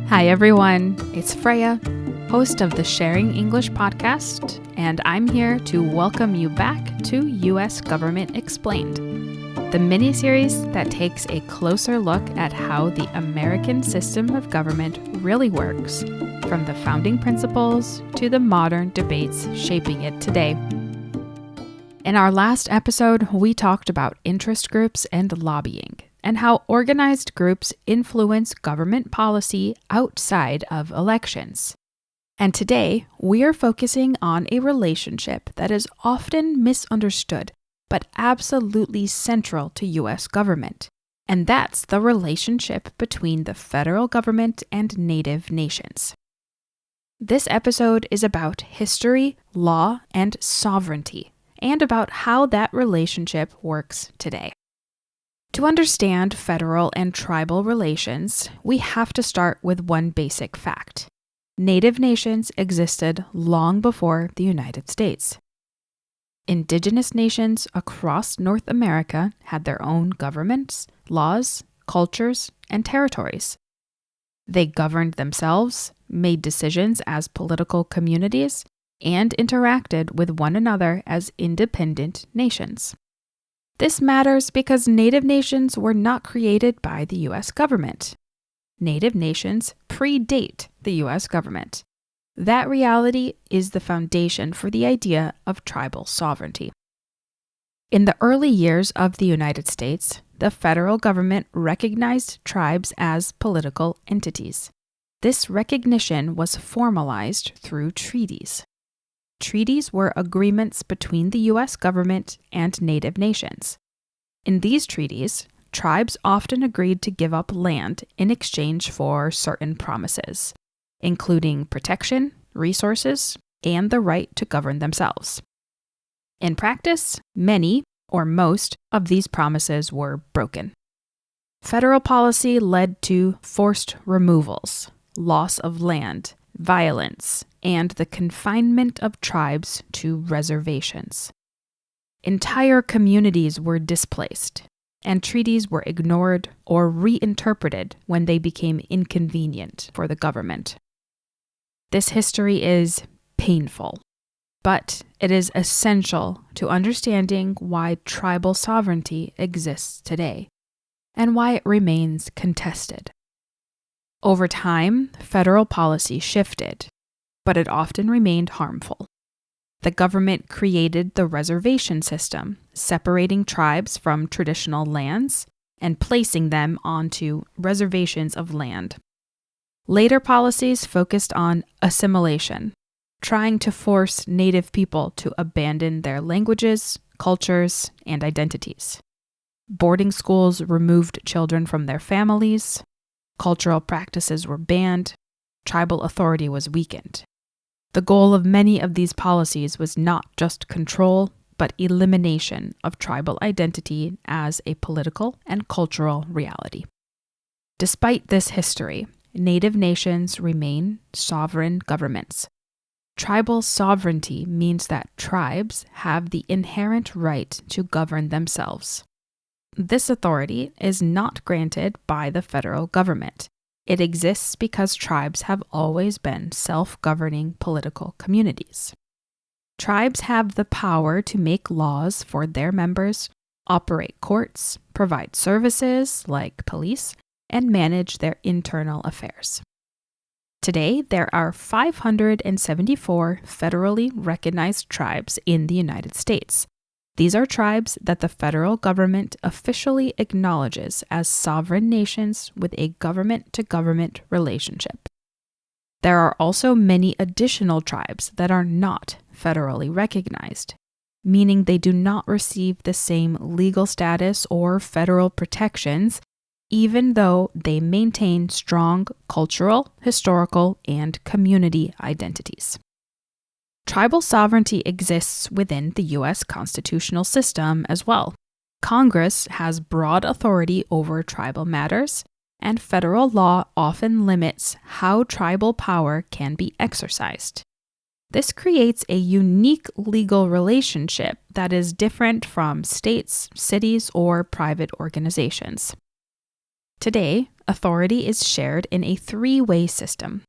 Hi everyone, it's Freya, host of the Sharing English podcast, and I'm here to welcome you back to U.S. Government Explained, the mini-series that takes a closer look at how the American system of government really works, from the founding principles to the modern debates shaping it today. In our last episode, we talked about interest groups and lobbying, and how organized groups influence government policy outside of elections. And today, we are focusing on a relationship that is often misunderstood, but absolutely central to U.S. government. And that's the relationship between the federal government and native nations. This episode is about history, law, and sovereignty, and about how that relationship works today. To understand federal and tribal relations, we have to start with one basic fact. Native nations existed long before the United States. Indigenous nations across North America had their own governments, laws, cultures, and territories. They governed themselves, made decisions as political communities, and interacted with one another as independent nations. This matters because Native nations were not created by the U.S. government. Native nations predate the U.S. government. That reality is the foundation for the idea of tribal sovereignty. In the early years of the United States, the federal government recognized tribes as political entities. This recognition was formalized through treaties. Treaties were agreements between the U.S. government and native nations. In these treaties, tribes often agreed to give up land in exchange for certain promises, including protection, resources, and the right to govern themselves. In practice, many, or most, of these promises were broken. Federal policy led to forced removals, loss of land, violence, and the confinement of tribes to reservations. Entire communities were displaced, and treaties were ignored or reinterpreted when they became inconvenient for the government. This history is painful, but it is essential to understanding why tribal sovereignty exists today, and why it remains contested. Over time, federal policy shifted, but it often remained harmful. The government created the reservation system, separating tribes from traditional lands and placing them onto reservations of land. Later policies focused on assimilation, trying to force native people to abandon their languages, cultures, and identities. Boarding schools removed children from their families. Cultural practices were banned. Tribal authority was weakened. The goal of many of these policies was not just control, but elimination of tribal identity as a political and cultural reality. Despite this history, native nations remain sovereign governments. Tribal sovereignty means that tribes have the inherent right to govern themselves. This authority is not granted by the federal government. It exists because tribes have always been self-governing political communities. Tribes have the power to make laws for their members, operate courts, provide services like police, and manage their internal affairs. Today, there are 574 federally recognized tribes in the United States. These are tribes that the federal government officially acknowledges as sovereign nations with a government-to-government relationship. There are also many additional tribes that are not federally recognized, meaning they do not receive the same legal status or federal protections, even though they maintain strong cultural, historical, and community identities. Tribal sovereignty exists within the U.S. constitutional system as well. Congress has broad authority over tribal matters, and federal law often limits how tribal power can be exercised. This creates a unique legal relationship that is different from states, cities, or private organizations. Today, authority is shared in a three-way system.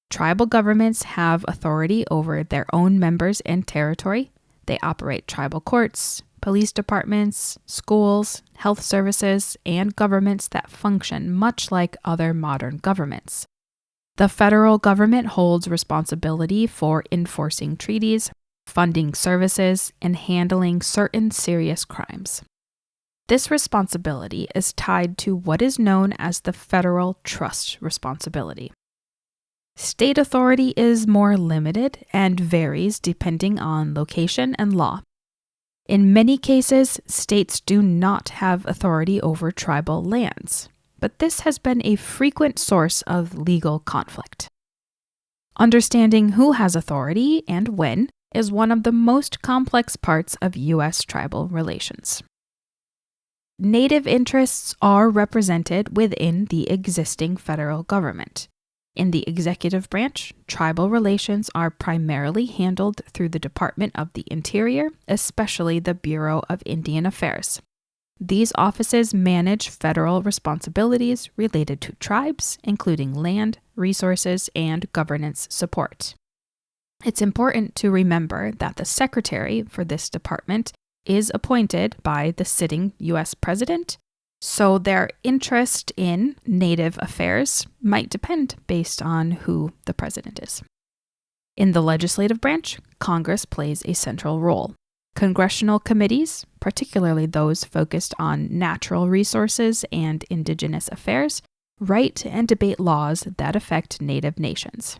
Tribal governments have authority over their own members and territory. They operate tribal courts, police departments, schools, health services, and governments that function much like other modern governments. The federal government holds responsibility for enforcing treaties, funding services, and handling certain serious crimes. This responsibility is tied to what is known as the federal trust responsibility. State authority is more limited and varies depending on location and law. In many cases, states do not have authority over tribal lands, but this has been a frequent source of legal conflict. Understanding who has authority and when is one of the most complex parts of U.S. tribal relations. Native interests are represented within the existing federal government. In the executive branch, tribal relations are primarily handled through the Department of the Interior, especially the Bureau of Indian Affairs. These offices manage federal responsibilities related to tribes, including land, resources, and governance support. It's important to remember that the secretary for this department is appointed by the sitting U.S. president, so their interest in Native affairs might depend based on who the president is. In the legislative branch, Congress plays a central role. Congressional committees, particularly those focused on natural resources and indigenous affairs, write and debate laws that affect Native nations.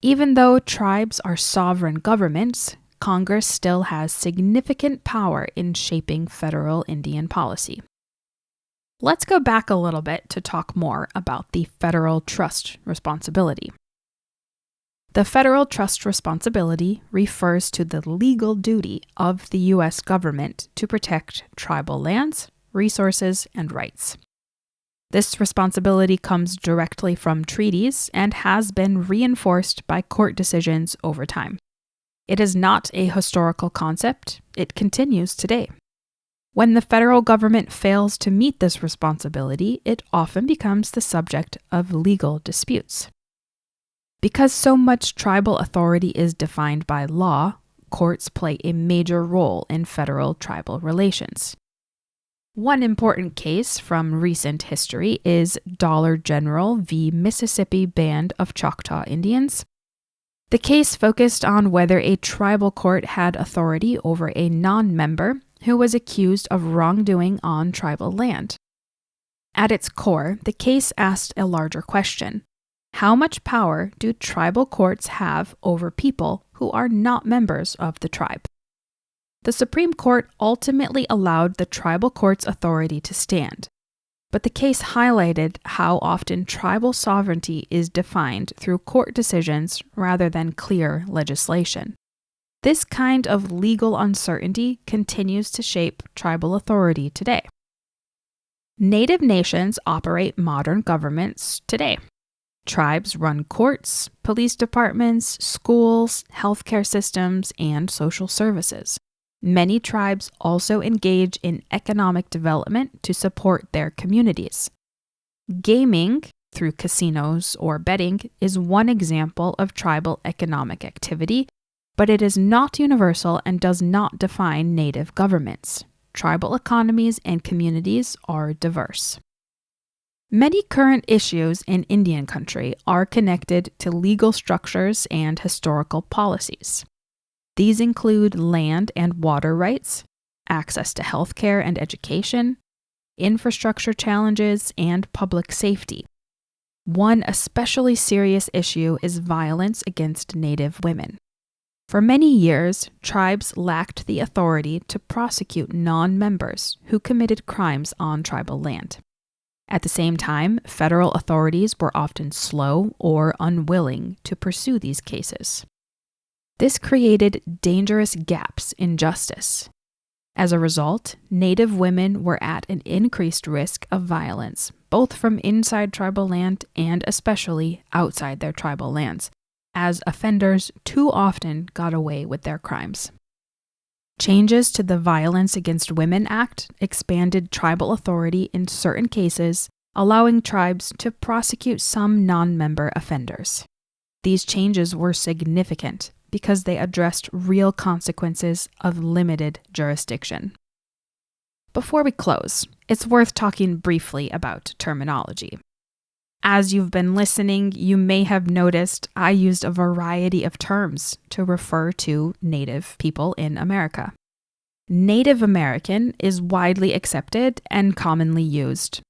Even though tribes are sovereign governments, Congress still has significant power in shaping federal Indian policy. Let's go back a little bit to talk more about the federal trust responsibility. The federal trust responsibility refers to the legal duty of the U.S. government to protect tribal lands, resources, and rights. This responsibility comes directly from treaties and has been reinforced by court decisions over time. It is not a historical concept. It continues today. When the federal government fails to meet this responsibility, it often becomes the subject of legal disputes. Because so much tribal authority is defined by law, courts play a major role in federal tribal relations. One important case from recent history is Dollar General v. Mississippi Band of Choctaw Indians. The case focused on whether a tribal court had authority over a non-member who was accused of wrongdoing on tribal land. At its core, the case asked a larger question. How much power do tribal courts have over people who are not members of the tribe? The Supreme Court ultimately allowed the tribal court's authority to stand, but the case highlighted how often tribal sovereignty is defined through court decisions rather than clear legislation. This kind of legal uncertainty continues to shape tribal authority today. Native nations operate modern governments today. Tribes run courts, police departments, schools, healthcare systems, and social services. Many tribes also engage in economic development to support their communities. Gaming, through casinos or betting, is one example of tribal economic activity, but it is not universal and does not define Native governments. Tribal economies and communities are diverse. Many current issues in Indian country are connected to legal structures and historical policies. These include land and water rights, access to healthcare and education, infrastructure challenges, and public safety. One especially serious issue is violence against Native women. For many years, tribes lacked the authority to prosecute non-members who committed crimes on tribal land. At the same time, federal authorities were often slow or unwilling to pursue these cases. This created dangerous gaps in justice. As a result, Native women were at an increased risk of violence, both from inside tribal land and especially outside their tribal lands, as offenders too often got away with their crimes. Changes to the Violence Against Women Act expanded tribal authority in certain cases allowing tribes to prosecute some non-member offenders. These changes were significant because they addressed real consequences of limited jurisdiction. Before we close, it's worth talking briefly about terminology. As you've been listening, you may have noticed I used a variety of terms to refer to Native people in America. Native American is widely accepted and commonly used.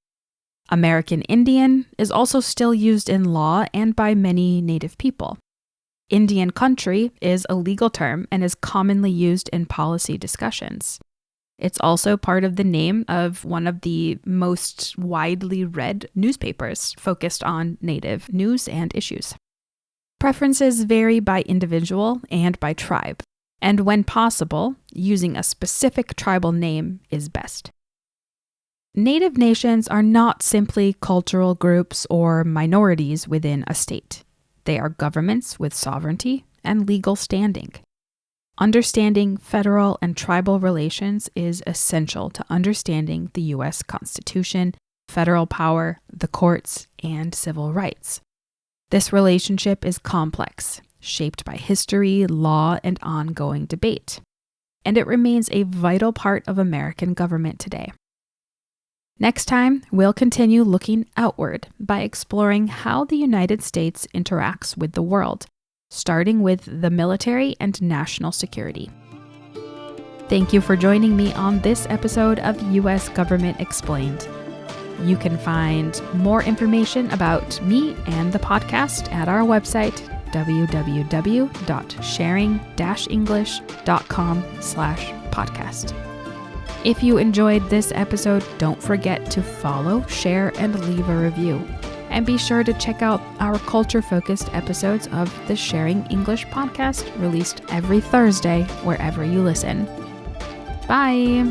American Indian is also still used in law and by many Native people. Indian country is a legal term and is commonly used in policy discussions. It's also part of the name of one of the most widely read newspapers focused on Native news and issues. Preferences vary by individual and by tribe, and when possible, using a specific tribal name is best. Native nations are not simply cultural groups or minorities within a state. They are governments with sovereignty and legal standing. Understanding federal and tribal relations is essential to understanding the U.S. Constitution, federal power, the courts, and civil rights. This relationship is complex, shaped by history, law, and ongoing debate, and it remains a vital part of American government today. Next time, we'll continue looking outward by exploring how the United States interacts with the world, starting with the military and national security. Thank you for joining me on this episode of U.S. Government Explained. You can find more information about me and the podcast at our website, www.sharing-english.com/podcast. If you enjoyed this episode, don't forget to follow, share, and leave a review. And be sure to check out our culture-focused episodes of the Sharing English podcast, released every Thursday wherever you listen. Bye!